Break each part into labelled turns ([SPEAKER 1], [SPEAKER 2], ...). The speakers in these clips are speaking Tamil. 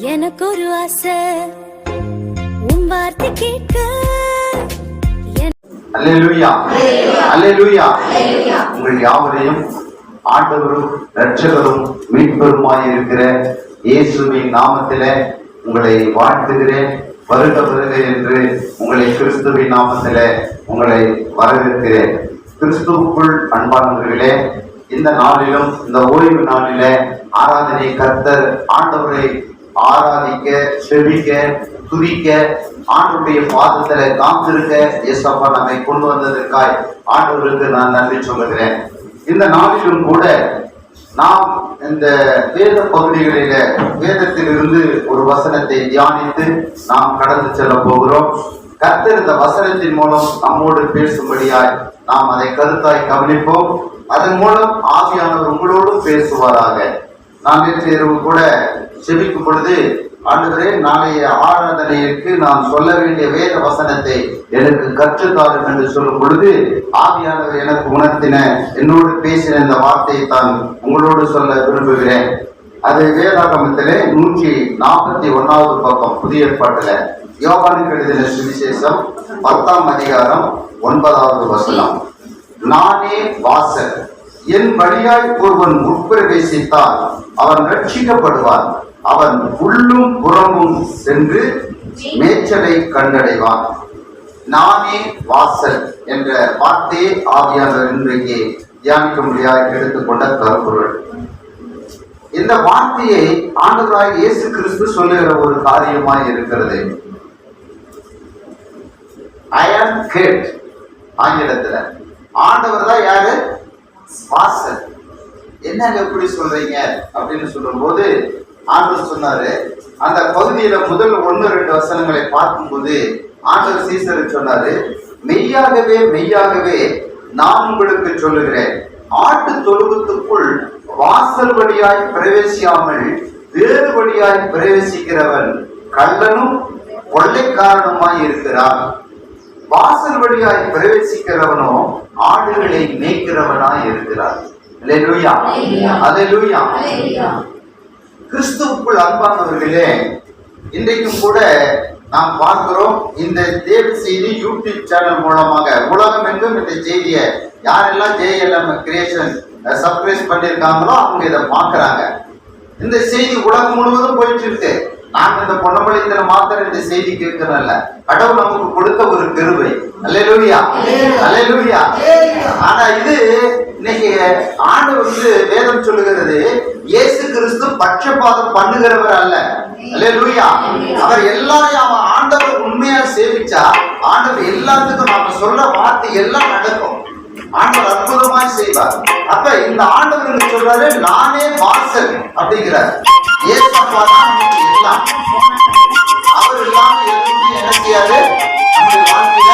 [SPEAKER 1] எனக்கு ஒரு ஆசை உன் வார்த்தை கேட்க.
[SPEAKER 2] அல்லேலூயா அல்லேலூயா. உங்கள் யாவரையும் ஆண்டவரும் இரட்சகரும் மீட்பருமாய் இருக்கிற இயேசுவின் நாமத்திலே உங்களை வாழ்த்துகிறேன். வருக வருக என்று உங்களை கிறிஸ்துவின் நாமத்திலே உங்களை வரவேற்கிறேன். கிறிஸ்துவுக்குள் அன்பானவர்களே, இந்த நாளிலும் இந்த ஓய்வு நாளிலே ஆராதனை கர்த்தர் ஆண்டவரை ஆராதிக்க, செபிக்க, துதிக்க, ஆண்டவருடைய பாதத்துல காத்திருக்க இயேசப்பா நம்மை கொண்டு வந்ததற்காய் ஆண்டவருக்கு நான் நன்றி சொல்லுகிறேன். இந்த நாளிலும் கூட நாம் இந்த வேத பகுதிகளில வேதத்திலிருந்து ஒரு வசனத்தை தியானித்து நாம் கடந்து செல்ல போகிறோம். கர்த்தர் இந்த வசனத்தின் மூலம் நம்மோடு பேசும்படியாய் நாம் அதை கருத்தாய் கவனிப்போம். அதன் மூலம் ஆவியானவர் உங்களோடும் பேசுவாராக. நான் நேற்று இரவு கூட செபிக்கும் பொழுது, ஆண்டவரே, நாளைய ஆராதனைக்கு நான் சொல்ல வேண்டிய வேத வசனத்தை எனக்கு கற்றுத்தாரும் என்று சொல்லும் பொழுது ஆவியானவர் எனக்கு உணர்த்தின, என்னோடு பேசின இந்த வார்த்தையை தான் உங்களோடு சொல்ல விரும்புகிறேன். அது வேதாகமத்திலே 141வது பக்கம், புதிய ஏற்பாட்டில யோவானுக்கு எழுதின சுவிசேஷம் 10ஆம் அதிகாரம் 9வது வசனம். நானே வாசல், என் வழியாய் ஒருவன் உட்பிரவேசித்தால் அவன் ரட்சிக்கப்படுவான், அவன் உள்ளும் புறமும் சென்று மேய்ச்சலை கண்டடைவான். நானே வாசல் என்ற வார்த்தையை ஆவியானவர் இன்றைக்கு தியானிக்க முடியாது எடுத்துக்கொண்ட கருப்பொருள். இந்த வார்த்தையை ஆண்டவராய் இயேசு கிறிஸ்து சொல்லுகிற ஒரு காரியமாய் இருக்கிறது. ஐ ஆம் கேட், ஆங்கிலத்துல ஆண்டவர் தான் யாரு? வாசல். என்னங்க எப்படி சொல்றீங்க அப்படின்னு சொல்லும் போது ஆண்டவர் சொன்னாரு, அந்த பகுதியில முதல் 1-2 வசனங்களை பார்க்கும்போது ஆண்டவர் சீசருக்கு சொன்னாரு, மெய்யாகவே மெய்யாகவே நான் உங்களுக்கு சொல்லுகிறேன், ஆட்டு தொழுவத்துக்குள் வாசல் வழியாய் பிரவேசியாமல் வேறு வழியாய் பிரவேசிக்கிறவன் கள்ளனும் கொள்ளைக்காரனுமாய் இருக்கிறான். வாசல் வழியாய் பிரவேசிக்கிறவனோ ஆடுகளை மேய்க்கிறவனாய் இருக்கிறார். அல்லேலூயா அல்லேலூயா. கிறிஸ்துவுக்குள் அன்பானவர்களே, இன்றைக்கும் கூட நாம் பார்க்கிறோம், இந்த தேவ செய்தி யூடியூப் சேனல் மூலமாக உலகம் எங்கும் இந்த செய்தியை யாரெல்லாம் JLM கிரியேஷன் சப்ஸ்கிரைப் பண்ணியிருக்காங்களோ அவங்க இதை பார்க்கிறாங்க. இந்த செய்தி உலகம் முழுவதும் போயிட்டு இருக்கு. நாங்க இந்த பொன்னமலையில மாத்திரம் இந்த செய்தி கேட்கிறோம்ல, கடவுள் நமக்கு கொடுத்த ஒரு கிருபை. அல்லேலூயா அல்லேலூயா. ஆனா இது இன்னைக்கு ஆண்டவர் வேதம் சொல்லுகிறது, இயேசு கிறிஸ்து பட்சபாதம் பண்ணுகிறவர் அல்ல. அல்லேலூயா. அவர் எல்லாரையும் அவன் ஆண்டவர் உண்மையா சேவிச்சா ஆண்டவர் எல்லாத்துக்கும் நாம சொல்ற வார்த்தை எல்லாம் நடக்கும். ஆண்டவர் அற்புதமாய் செய்வார். அப்ப இந்த ஆண்டவர் சொல்றாரு, நானே வாசல் அப்படிங்கிறார். ஏசப்பா தான் நமக்கு எல்லாம். அவர் இல்லாம எதுவுமே என்ன செய்யாது, நம்முடைய வாழ்க்கையில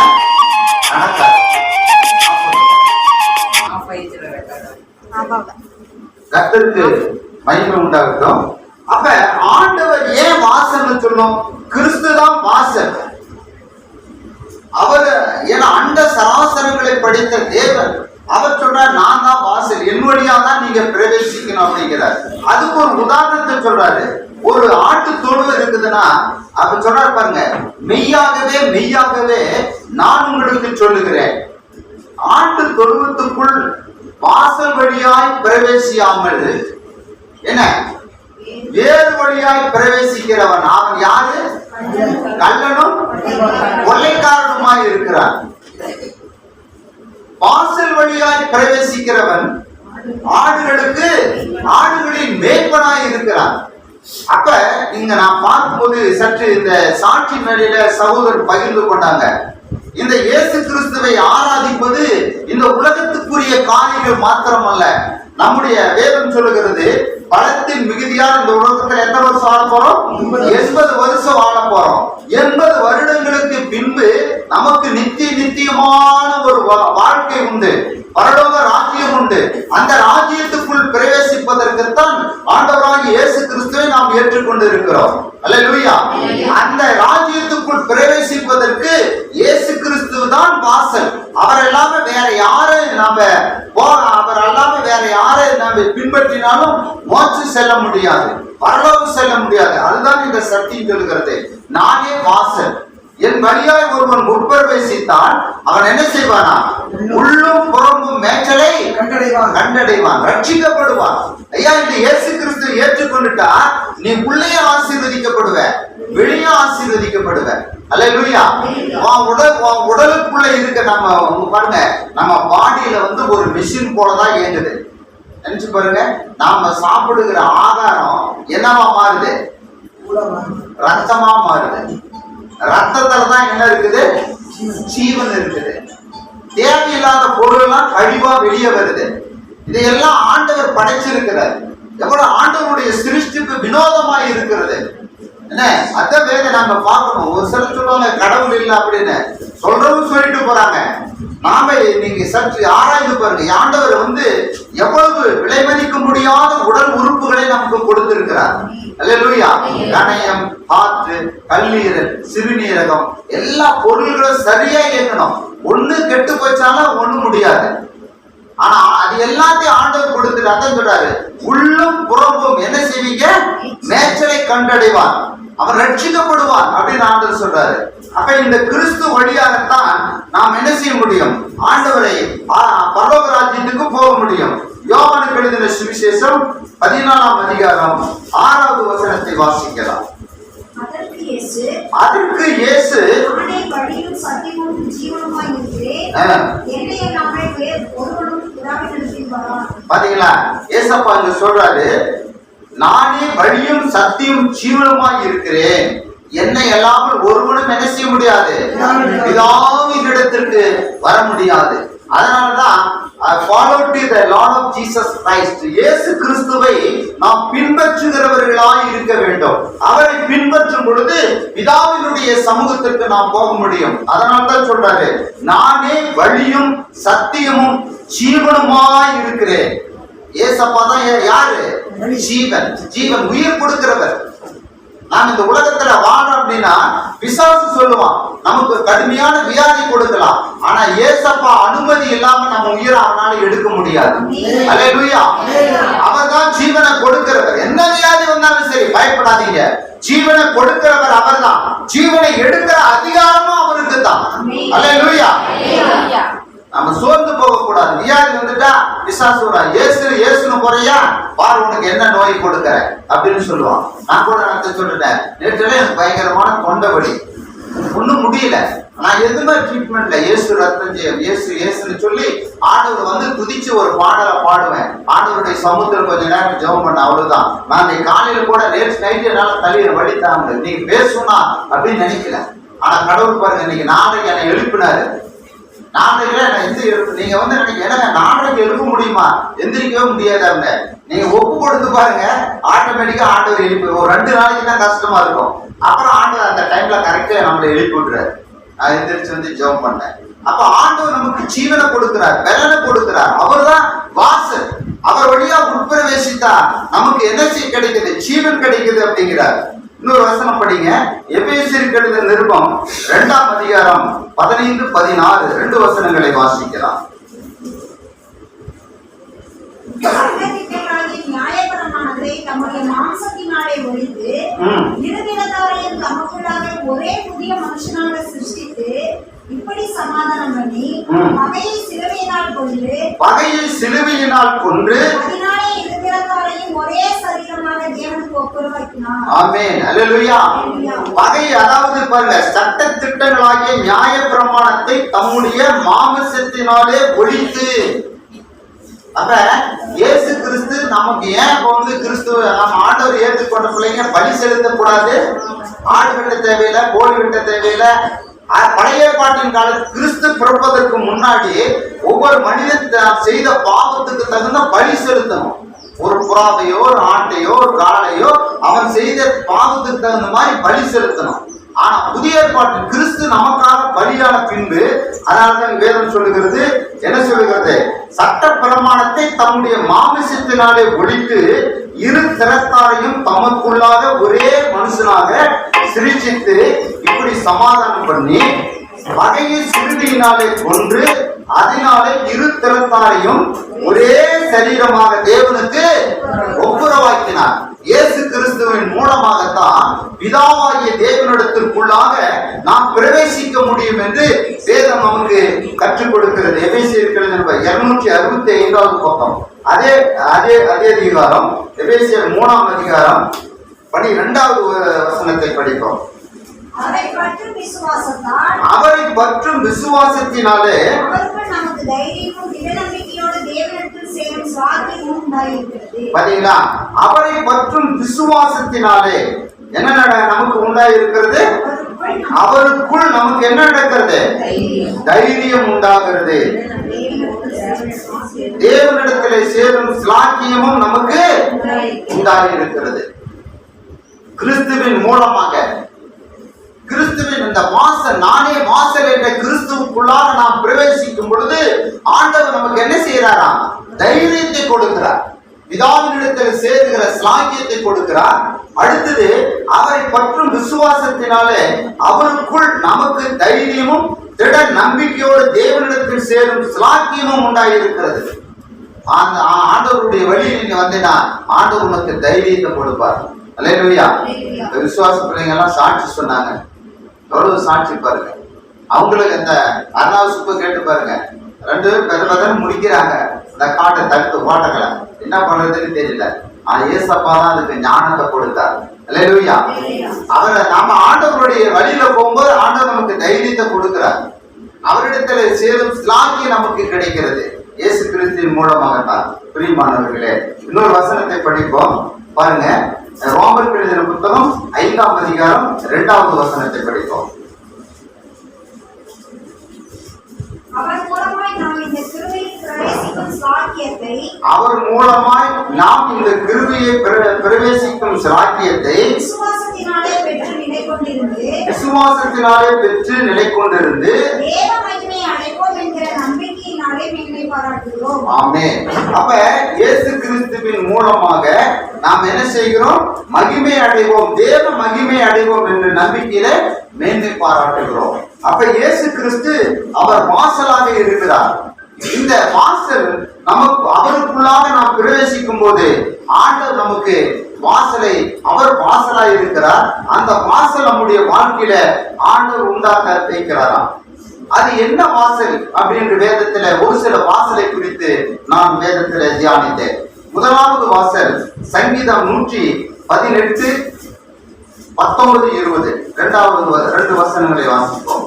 [SPEAKER 2] நடக்காது. கர்த்தருக்கு மகிமை உண்டாகட்டும். அப்ப ஆண்டவர் ஏன் வாசல்னு சொன்னோம்? கிறிஸ்து தான் வாசல். அவர் ஏன்னா அண்ட சராசரங்களை படைத்த தேவன். அவர் சொல்றார், நான் தான் வாசல், என் வழியா தான் நீங்க பிரவேசிக்கணும் அப்படிங்கிறார். அதுக்கு ஒரு உதாரணத்தை சொல்றாரு. ஒரு ஆட்டு தொழுவம் இருக்குதுன்னா அப்ப சொல்றாரு பாருங்க, மெய்யாகவே மெய்யாகவே நான் உங்களுக்கு சொல்லுகிறேன், ஆட்டு தொழுவத்துக்குள் வாசல் வழியாய் பிரவேசியாமல் என்ன வேறு வழியாய் பிரவேசிக்கிறவன் அவன் யாரு? கள்ளனும் கொள்ளைக்காரனுமாய் இருக்கிறான். வாசல் வழியாய் பிரவேசிக்கிறவன் ஆடுகளுக்கு ஆடுகளின் மேய்ப்பனாய் இருக்கிறான். அப்ப இங்க நான் பார்க்கும்போது சற்று இந்த சாட்சி மேடையில சகோதரர் பகிர்ந்து கொண்டாங்க. இந்த இயேசு கிறிஸ்துவை ஆராதிப்பது இந்த உலகத்துக்குரிய காரியங்கள் மாத்திரமல்ல. நம்முடைய வேதம் சொல்லுகிறது, பலத்தின் மிகுதியால் இந்த உலகத்தில் எத்தனை வருஷம் வாழ போறோம்? 80 வருஷம் வாழ போறோம். 80 வருடங்களுக்கு பின்பு நமக்கு நித்தியமான ஒரு வாழ்க்கை உண்டு, பரலோக ராஜ்யம் உண்டு. அந்த ராஜ்யத்துக்குள் பிரவேசிப்பதற்குத்தான் ஆண்டவராகிய இயேசு கிறிஸ்துவை நாம் ஏற்றுக்கொண்டு இருக்கிறோம். அல்லேலூயா. அந்த ராஜ்யத்துக்குள் பிரவேசிப்பதற்கு இயேசு கிறிஸ்து தான் வாசல். அவர் இல்லாம வேற யாரு நாம அவர் இல்லாம வேற யாரை நாம பின்பற்றினாலும் மோட்சம் செல்ல முடியாது, பரலோகம் செல்ல முடியாது. அதுதான் இந்த சத்தியம் சொல்கிறது. நானே வாசல், என் வழியாய் ஒருவன் உட்பிரவேசித்தான் அவன் என்ன செய்வானா? உள்ளும் புறம்பும் மேய்ச்சலை கண்டடைவான், ரட்சிக்கப்படுவான். ஐயா, இந்த இயேசு கிறிஸ்து ஏற்றுக்கொண்டுட்டா நீ உள்ளே ஆசீர்வதிக்கப்படுவ, வெளியே ஆசீர்வதிக்கப்படுவ. அல்லேலூயா. உன் உடலுக்குள்ள இருக்க நம்ம பாருங்க, நம்ம பாடியில ஒரு மிஷின் போலதான் இயங்குது. நினைச்சு பாருங்க, நாம சாப்பிடுகிற ஆகாரம் என்னவா மாறுது? ரத்தமா மாறுது. ரத்தத்துலதான் என்ன இருக்குது? ஜீவன் இருக்குது. தேவையில்லாத பொருள் எல்லாம் கழிவா வெளியே வருது. இதையெல்லாம் ஆண்டவர் படைச்சிருக்கிறார். எவ்வளவு ஆண்டவருடைய சிருஷ்டிப்பு வினோதமா இருக்கிறது. என்ன அத வேத நாம பார்க்கணும். ஒரு சிலர் சொல்லுவாங்க கடவுள் இல்லை அப்படின்னு, சொல்றவும் சொல்லிட்டு போறாங்க. நாம நீங்க சற்று ஆராய்ந்து பாருங்க. ஆண்டவர் எவ்வளவு விலை மதிக்க முடியாத உடல் உறுப்புகளை நமக்கு கொடுத்திருக்கிறார். அல்லேலூயா. கணையம், காற்று, கல்லீரல், சிறுநீரகம், எல்லா பொருள்களும் சரியா இயங்கணும். ஒண்ணு கெட்டு போச்சாலும் ஒண்ணு முடியாது. ஆனா அது எல்லாத்தையும் ஆண்டவர் கொடுத்துட்டு அதான் சொல்றாரு, உள்ளும் புறம்பும் என்ன செய்வீங்க? மேய்ச்சலை கண்டடைவான், அவன் ரட்சிக்கப்படுவான் அப்படின்னு ஆண்டவர் சொல்றாரு. அப்ப இந்த கிறிஸ்து வழியாகத்தான் நாம் என்ன செய்ய முடியும்? ஆண்டவரை பரலோக ராஜ்யத்துக்கு போக முடியும். யோவானுக்கு எழுதின சுவிசேஷம் 14ஆம் அதிகாரம் 6வது வசனத்தை வாசிக்கலாம். அதற்கு இயேசு
[SPEAKER 1] நானே வழியும் சத்தியமும் ஜீவனுமாய் இருக்கிறேன், என்னை அல்லாமல் வேறு ஒருவனும் பிதாவினிடத்தில் வரான்.
[SPEAKER 2] பாத்தீங்களா? ஏசப்பா இங்க சொல்றாரு, நானே வழியும் சத்தியம் ஜீவனுமாய் இருக்கிறேன், என்னை அல்லாமல் ஒருவனும் என்ன செய்ய முடியாது? பிதாவின் இடத்திற்கு வர முடியாது. அதனாலதான் follow the Lord of Jesus Christ. இயேசு கிறிஸ்துவை நாம் பின்பற்றுகிறவர்களாய் இருக்க வேண்டும். அவரை பின்பற்றும் பொழுது பிதாவினுடைய சமூகத்திற்கு நாம் போக முடியும். அதனால்தான் சொல்றாரு, நானே வழியும் சத்தியமும் ஜீவனுமாய் இருக்கிறேன். ஏசப்பா தான் யாரு? ஜீவன், ஜீவன், உயிர் கொடுக்கிறவர். நாம் இந்த உலகத்துல வாழணும் அப்படின்னா பிசாசு சொல்லுவான், நமக்கு கடுமையான வியாதி கொடுக்கலாம். ஆனா ஏசப்பா அனுமதி இல்லாம நம்ம உயிரை அவனால எடுக்க முடியாது. அல்லேலூயா. அவர் தான் ஜீவனை கொடுக்கிறவர். என்ன வியாதி வந்தாலும் சரி பயப்படாதீங்க, ஜீவனை கொடுக்கிறவர் அவர் தான். ஜீவனை எடுக்கிற அதிகாரமும் அவருக்கு தான். அல்லேலூயா. நம்ம சோர்ந்து போக கூடாது. வியாதி வந்துட்டா பிசாசுடா இயேசுன்னு போறியா பாரு உனக்கு என்ன நோய் கொடுக்கற அப்படின்னு சொல்லுவான். நான் கூட சொல்லிட்டேன், நேற்று எனக்கு பயங்கரமான தொண்டை வலி, ஒன்னும் முடியல. நான் எதுவுமே ட்ரீட்மெண்ட்ல இயேசு ரத்தம் ஜெயம், இயேசுன்னு சொல்லி ஆண்டவர் குதிச்சு ஒரு பாடலை பாடுவேன். ஆண்டவருடைய சமூகத்தில் கொஞ்ச நேரம் ஜெபம் பண்ண, அவ்வளவுதான். நான் காலையில கூட நேற்று நைட்டு என்னால தலையில வலி தாங்க, நீங்க பேசுனா அப்படின்னு நினைக்கல. ஆனா கடவுள் பாருங்க, இன்னைக்கு நாளைக்கு என்னை எழுப்பினாரு. நாளைக்கு நீங்க எனக்கு நாளைக்கு எழுப்ப முடியுமா? எந்திரிக்கவே முடியாது. நீங்க ஒப்பு கொடுத்து பாருங்க, ஆட்டோமேட்டிக்கா ஆண்டவர் எழுப்பி. ஒரு 2 நாளைக்கு தான் கஷ்டமா இருக்கும், அப்புறம் ஆண்டவர் அந்த டைம்ல கரெக்டா நம்மளை எழுப்பி விட்டுறாரு. நான் எந்திரிச்சு ஜெபம் பண்ணேன். அப்ப ஆண்டவர் நமக்கு ஜீவனை கொடுக்கிறார், பலனை கொடுக்கிறார். அவர் தான் வாசல். அவர் வழியா உட்பிரவேசித்தா நமக்கு என்ன கிடைக்குது? ஜீவன் கிடைக்குது அப்படிங்கிறார். இன்னொரு வசனம் படிங்க, எபேசியருக்கு எழுதின நிருபம் 2ஆம் அதிகாரம் 15, 16 2 வசனங்களை வாசிக்கலாம்.
[SPEAKER 1] நியாயபரமானதை தம்முடைய மாம்சத்தினாலே ஒழித்து இருதினத்தாரையும் தமக்குள்ளாக ஒரே புதிய மனுஷனாக சிருஷ்டித்து இப்படி சமாதானம் பண்ணி பகையை சிலுவையினால் கொன்று அதனாலே இருதினத்தாரையும் ஒரே சரீரமாக தேவனுக்கு ஒப்புரவாக்கினார்.
[SPEAKER 2] ஆமென். அல்லேலூயா. பகை அதாவது பாருங்க, சட்ட திட்டங்களாகிய நியாய பிரமாணத்தை தம்முடைய மாம்சத்தினாலே ஒழித்து. அப்ப இயேசு கிறிஸ்து நமக்கு ஏன் கிறிஸ்துவ நம்ம ஆண்டவர் ஏற்றுக்கொண்ட பிள்ளைங்க பலி செலுத்தக்கூடாது? ஆடு வெட்ட தேவையில்லை, கோழி வெட்ட தேவையில்லை. பழைய பாட்டின் காலத்தில் கிறிஸ்து பிறப்பதற்கு முன்னாடி ஒவ்வொரு மனிதன் செய்த பாவத்துக்கு தகுந்த பலி செலுத்தணும். ஒரு புறாவையோ ஒரு ஆட்டையோ ஒரு காளையோ அவன் செய்த பாவத்துக்கு தகுந்த மாதிரி பலி செலுத்தணும். ஆனா புதிய ஏற்பாட்டில் கிறிஸ்து நமக்காக பலியான பின்பு, அதனால்தான் வேதம் சொல்லுகிறது, என்ன சொல்லுகிறது? சட்ட பிரமாணத்தை தம்முடைய மாமிசத்தினாலே ஒழித்து இரு திறத்தாரையும் தமக்குள்ளாக ஒரே மனுஷனாக சிருஷ்டித்து இப்படி சமாதானம் பண்ணி பகையை சிறுமையினாலே கொன்று அதனாலே இரு திறத்தாரையும் ஒரே சரீரமாக தேவனுக்கு ஒப்புரவாக்கினார். இயேசு கிறிஸ்துவின் மூலமாகத்தான் பிதாவாகிய தேவனிடத்திற்குள்ளாக நாம் பிரவேசிக்க முடியும் என்று வேதம் நமக்கு கற்றுக் கொடுக்கிறது. எபேசியர் 265 பக்கம் அதே அதே அதே அதிகாரம் எபேசியர் 3 அதிகாரம் 12வது வசனத்தை படிப்போம்.
[SPEAKER 1] அவரை பற்றும் விசுவாசத்தால்
[SPEAKER 2] அவரை பற்றும் விசுவாசத்தினாலே
[SPEAKER 1] அவருக்குள் நமக்கு தைரியமும் திடநம்பிக்கையோடு தேவனிடத்தில் சேரும் சாத்தியமும் உண்டாயிருக்கிறது.
[SPEAKER 2] பாத்தீங்களா? அவரை பற்றும் விசுவாசத்தினாலே என்ன நமக்கு உண்டாயிருக்கிறது? அவருக்குள் நமக்கு என்ன நடக்கிறது? தைரியம் உண்டாகிறது. தேவனிடத்திலே சேரும் ஸ்லாக்கியமும் நமக்கு உண்டாயிருக்கிறது. கிறிஸ்துவின் மூலமாக கிறிஸ்துவின் இந்த வாசல், நானே வாசல் என்ற கிறிஸ்துவுக்குள்ளாக நாம் பிரவேசிக்கும் பொழுது ஆண்டவர் நமக்கு என்ன செய்யறாராம்? தைரியத்தை கொடுக்கிறார். பிதாவினிடத்தில் சேருகிற ஸ்லாக்கியத்தை கொடுக்கிறார். அடுத்தது அவரை பற்றும் விசுவாசத்தினாலே அவருக்குள் நமக்கு தைரியமும் திட நம்பிக்கையோடு தேவனிடத்தில் சேரும் ஸ்லாக்கியமும் உண்டாயிருக்கிறது. அந்த ஆண்டவருடைய வழியில் நீங்க வந்தீங்கன்னா ஆண்டவர் உனக்கு தைரியத்தை கொடுப்பார். அல்லேலூயா. விசுவாச பிள்ளைங்க எல்லாம் சாட்சி சொன்னாங்க. எவ்வளவு சாட்சி பாருங்க. அவங்களுக்கு இந்த அண்ணாவை சுப்பு கேட்டு பாருங்க. 2 பேரும் பெருமதன் முடிக்கிறாங்க. இந்த காட்டை தடுத்து ஓட்டங்களை என்ன பண்றதுன்னு தெரியல. ஏசப்பா தான் அதுக்கு ஞானத்தை கொடுத்தார். அல்லேலூயா. அவரை நாம ஆண்டவருடைய வழியில போகும்போது ஆண்டவர் நமக்கு தைரியத்தை கொடுக்கிறார். அவரிடத்துல சேரும் ஸ்லாக்கியம் நமக்கு கிடைக்கிறது. இயேசு கிறிஸ்துவின் மூலமாகத்தான். பிரியமானவர்களே, இன்னொரு வசனத்தை படிப்போம் பாருங்க. ரோமர் எழுதின புத்தகம் 5ஆம் அதிகாரம் 2வது வசனத்தை படிப்போம்.
[SPEAKER 1] அவர் மூலமாய் நாம் இந்த கிருபையில் பிரவேசிக்கும் ஸ்லாக்கியத்தை விசுவாசத்தினாலே பெற்று நிலை கொண்டிருந்து தேவ மகிமையை அடைவோம் என்கிற நம்பிக்கையினாலே மேன்மை பாராட்டுகிறோம்.
[SPEAKER 2] ஆமென். அப்ப இயேசு கிறிஸ்துவின் மூலமாக நாம் என்ன செய்கிறோம்? மகிமை அடைவோம், தேவ மகிமை அடைவோம் என்ற நம்பிக்கையில மேன்மை பாராட்டுகிறோம். அப்ப இயேசு கிறிஸ்து அவர் வாசலாக இருக்கிறார். இந்த வாசல் நமக்கு அவருக்குள்ளாக நாம் பிரவேசிக்கும் போது ஆண்டவர் நமக்கு வாசலை, அவர் வாசலாக இருக்கிறார். அந்த வாசல் நம்முடைய வாழ்க்கையில ஆண்டவர் உண்டாக்க வைக்கிறாராம். அது என்ன வாசல் அப்படின்ற வேதத்துல ஒரு சில வாசலை குறித்து நான் வேதத்துல தியானித்தேன். முதலாவது வாசல் சங்கீதம் 118, 19, 20. இரண்டாவது 2 வசனங்களை வாசிப்போம்.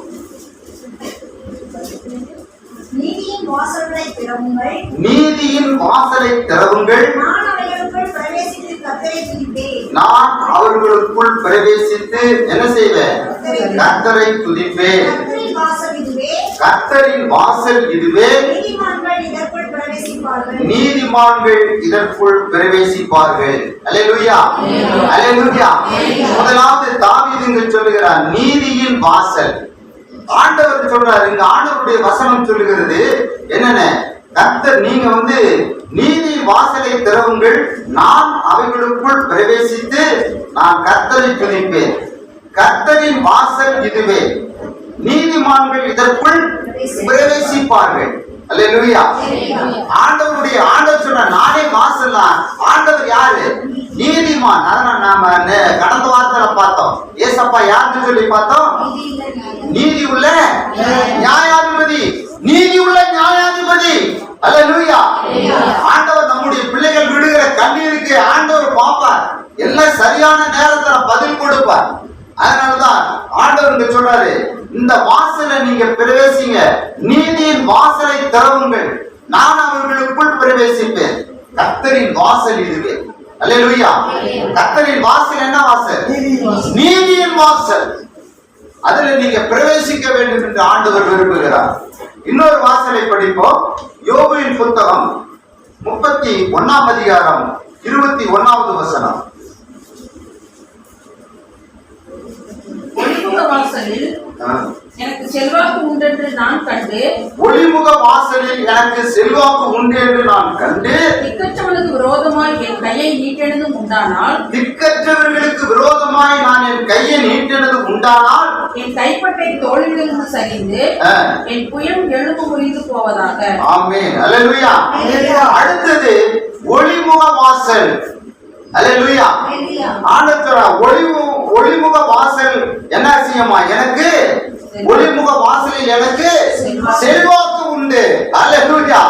[SPEAKER 1] நீதியின் வாசல்களை திறவுங்கள்,
[SPEAKER 2] நீதியின் வாசலை திறவுங்கள்,
[SPEAKER 1] நான் அவர்களுக்குள் பிரவேசித்து கர்த்தரை துதிப்பேன்.
[SPEAKER 2] நான் அவர்களுக்குள் பிரவேசித்து என்ன செய்வேன்? கர்த்தரை துதிப்பேன்.
[SPEAKER 1] கர்த்தரின் வாசல் இதுவே,
[SPEAKER 2] கர்த்தரின் வாசல் இதுவே,
[SPEAKER 1] நீதிமான்கள் இதற்குள் பிரவேசிப்பார்கள்.
[SPEAKER 2] நீதிமான்கள் இதற்குள் பிரவேசிப்பார்கள். அல்லேலூயா, அல்லேலூயா. முதலாவது தாவீது சொல்லுகிறார் நீதியின் வாசல். ஆண்டவர் சொல்றாரு, இங்க ஆண்டவருடைய வசனம் சொல்லுகிறது என்னென்ன? கர்த்தர் நீங்க நீதி வாசலை திறவுங்கள், நான் அவைகளுக்குள் பிரவேசித்து நான் கர்த்தரை துதிப்பேன். கர்த்தரின் வாசல் இதுவே, நீதிமான்கள் இதற்குள் பிரவேசிப்பார்கள். அல்லேலூயா. ஆண்டவர் சொன்ன நானே வாசல் தான். ஆண்டவர் யாரு? நீதிமான். அதான் நாம கடந்த வாரத்துல பார்த்தோம். ஏசப்பா யாருன்னு சொல்லி பார்த்தோம்? நீதி உள்ள நியாயாதிபதி, நீதி உள்ள நியாயாதிபதி. அல்லேலூயா. ஆண்டவர் நம்முடைய பிள்ளைகள் விடுகிற கண்ணீருக்கு ஆண்டவர் பார்ப்பார். எல்லாம் சரியான நேரத்துல பதில் கொடுப்பார். அதனாலதான் ஆண்டவர் சொல்றாரு, இந்த வாசலை நீங்க பிரவேசிங்க, நீதியின் வாசலை திறவுங்கள், நான் அவர்களுக்குள் பிரவேசிப்பேன். கர்த்தரின் வாசல் இதுவே. அல்லேலூயா. கர்த்தரின் வாசல் என்ன வாசல்? நீதியின் வாசல். அதுல நீங்க பிரவேசிக்க வேண்டும் என்று ஆண்டவர் விரும்புகிறார். இன்னொரு வாசலை படிப்போம். யோபுவின் புத்தகம் 31ஆம் அதிகாரம் 21வது வசனம்.
[SPEAKER 3] ஒளிமுக வாசலில் எனக்கு செல்வாக்கு உண்டென்று நான் கண்டு,
[SPEAKER 2] ஒளிமுக வாசலில் எனக்கு செல்வாக்கு உண்டு என்று நான் கண்டு,
[SPEAKER 3] திக்கற்றவனுக்கு விரோதமாய் என் கையை நீட்டினதும் உண்டானால்,
[SPEAKER 2] திக்கற்றவர்களுக்கு விரோதமாய் நான் என் கையை நீட்டினது உண்டானால்,
[SPEAKER 3] என் கைப்பட்டை தோளிலிருந்து சரிந்து என் புயம் எழுப்பு முறிந்து போவதாக.
[SPEAKER 2] ஆமென். அல்லேலூயா. அடுத்தது ஒளிமுக வாசல். அல்லேலூயா. ஆண்டவர் ஒளிமுக வாசல் என்ன செய்யுமா? எனக்கு ஒளிமுக வாசலில் எனக்கு செல்வாக்கு உண்டு. அல்லேலூயா.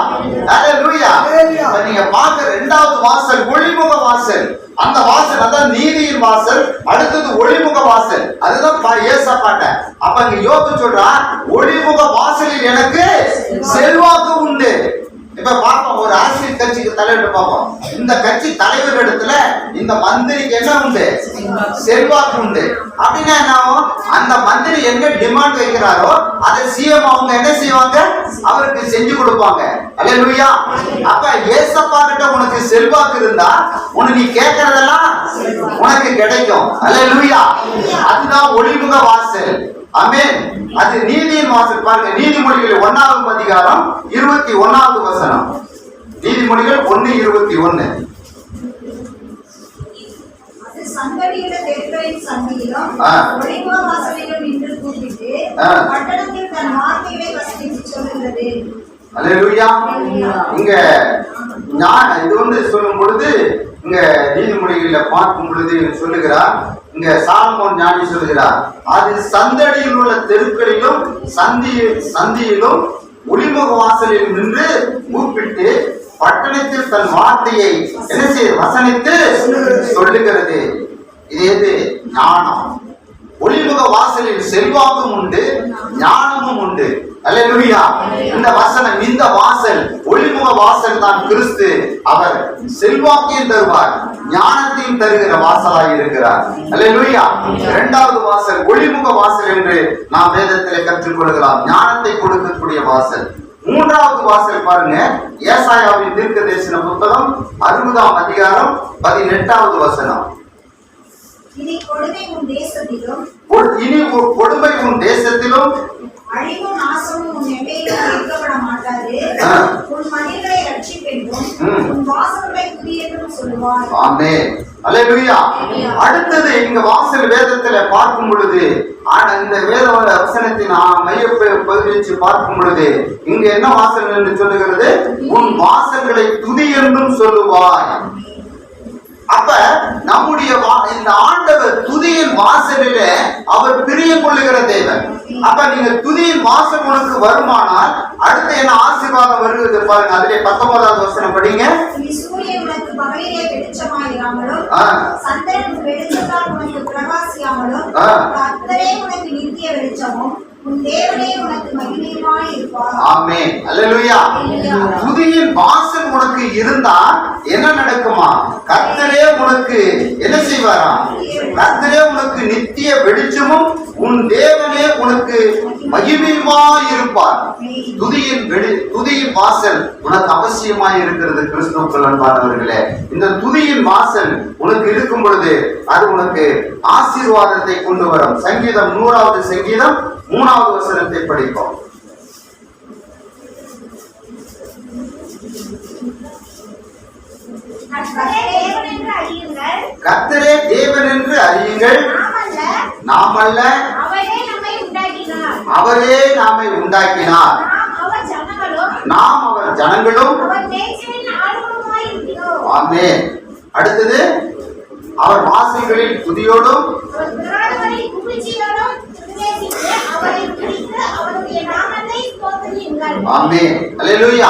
[SPEAKER 2] அல்லேலூயா. நீங்க பார்க்கிற இரண்டாவது வாசல் ஒளிமுக வாசல். அந்த வாசல் அதான் நீதியின் வாசல். அடுத்தது ஒளிமுக வாசல். அதுதான் ஏசப்பாட்ட. அப்ப இங்க யோபு சொல்றா, ஒளிமுக வாசலில் எனக்கு செல்வாக்கு உண்டு. இப்ப பாப்போம், ஒரு அரசியல் கட்சிக்கு தலைவர் பார்ப்போம். இந்த கட்சி தலைவர் இடத்துல இந்த மந்திரிக்கு என்ன உண்டு? செல்வாக்கு உண்டு. அப்படின்னா என்ன ஆகும்? அந்த மந்திரி எங்க டிமாண்ட் வைக்கிறாரோ அதை சிஎம் அவங்க என்ன செய்வாங்க? அவருக்கு செஞ்சு கொடுப்பாங்க. அல்லேலூயா. அப்ப ஏசப்பா கிட்ட உனக்கு செல்வாக்கு இருந்தா உனக்கு நீ கேட்கறதெல்லாம் உனக்கு கிடைக்கும். அல்லேலூயா. அதுதான் ஒளிமுக வாசல். ஆமென். அது நீதியின் வாசல். பாருங்க, நீதிமொழிகள் 1ஆம் அதிகாரம் 21வது வசனம். நீதிமொழிகள் 1:21.
[SPEAKER 1] அது சந்தடியுள்ள தெருக்களின் சந்தியிலும் ஒளிமுக வாசலிலும் நின்று கூப்பிட்டு பட்டணத்தில் தன் வார்த்தைகளை வசனித்து சொல்லுகிறது.
[SPEAKER 2] அல்லேலூயா. இங்க இது சொல்லும் பொழுது இங்க நீதிமொழிகளை பார்க்கும் பொழுது சொல்லுகிறார், இங்க சாலமோன் ஞானி சொல்லுகிறார், அது சந்தடியில் உள்ள தெருக்களிலும் சந்தியிலும் ஒளிமுக வாசலில் நின்று கூப்பிட்டு பட்டணத்தில் தன் வார்த்தையை என்ன செய்ய வசனித்து சொல்லுகிறது. இது எது? ஞானம். ஒளிமுக வாசலில் செல்வாக்கும் உண்டு, ஞானமும் உண்டு. அல்லேலூயா. இந்த வசனம், இந்த வாசல் ஒளிமுக வாசல் தான் கிறிஸ்து. அவர் செல்வாக்கையும் தருவார், ஞானத்தையும் தருகிற வாசலாக இருக்கிறார். அல்லேலூயா. இரண்டாவது வாசல் ஒளிமுக வாசல் என்று நாம் வேதத்திலே கற்றுக்கொள்கிறோம். ஞானத்தை கொடுக்கக்கூடிய வாசல். மூன்றாவது வாசல் பாருங்க, ஏசாயாவின் தீர்க்கதரிசன புத்தகம் 60ஆம் அதிகாரம் 18வது வசனம்.
[SPEAKER 1] இனி கொடுமை உன் தேசத்திலும் அழிவும் நாசமும் உன் எல்லையிலும் கேட்கப்பட மாட்டாது. உன் மனிதரை ரட்சிப்பென்றும் உன் வாசல்களை புதியென்றும் சொல்லுவார்.
[SPEAKER 2] ஆமென். அல்லேலூயா. அடுத்தது இங்க வாசல் வேதத்துல பார்க்கும் பொழுது, இந்த வேத வசனத்தை நாம் மையப்பகுதி பார்க்கும் பொழுது இங்க என்ன வாசல் என்று சொல்லுகிறது? உன் வாசல்களை துதி என்றும் சொல்லுவாய். அப்ப நம்முடைய இந்த ஆண்டவர் துதியின் வாசலிலே அவர் பிரியம் கொள்ளுகிற தேவன். அப்ப நீங்க துதியின் வாசல் உனக்கு வருமானால் அடுத்து என்ன ஆசீர்வாதம் வருகிறது பாருங்க. அதிலே 19வது வசனம் படிங்க.
[SPEAKER 1] சூரியன் உனக்கு பகலிலே வெளிச்சமாயிராமலும் சந்திரன் வெளிச்சத்தால் உனக்கு பிரகாசியாமலும் கர்த்தரே உனக்கு நித்திய வெளிச்சமும் உன் தேவனே உனக்கு மகிமையுமாய் இருப்பார்.
[SPEAKER 2] ஆமென். அல்லேலூயா. துதியின் வாசல் உனக்கு இருந்தா என்ன நடக்குமா? கர்த்தரே உனக்கு என்ன செய்வாரா? கர்த்தரே உனக்கு நித்திய வெளிச்சமும் உன் தேவனே உனக்கு மகிமையுமாய் இருப்பார். துதியின் வாசல் உனக்கு அவசியமாய் இருக்கிறது. கிறிஸ்துவுக்குள் அன்பானவர்களே, இந்த துதியின் வாசல் உனக்கு இருக்கும் பொழுது அது உனக்கு ஆசீர்வாதத்தை கொண்டு வரும். சங்கீதம் 100வது சங்கீதம் 3வது வசனத்தை படிப்போம். கர்த்தரே தேவன் என்று அறியுங்கள், நாம் அல்ல, அவரே நம்மை உண்டாக்கினார். நாம் அவர் ஜனங்களும். ஆமென். அடுத்தது, அவர் வாசல்களில் துதியோடும் ஆமென். அல்லேலூயா.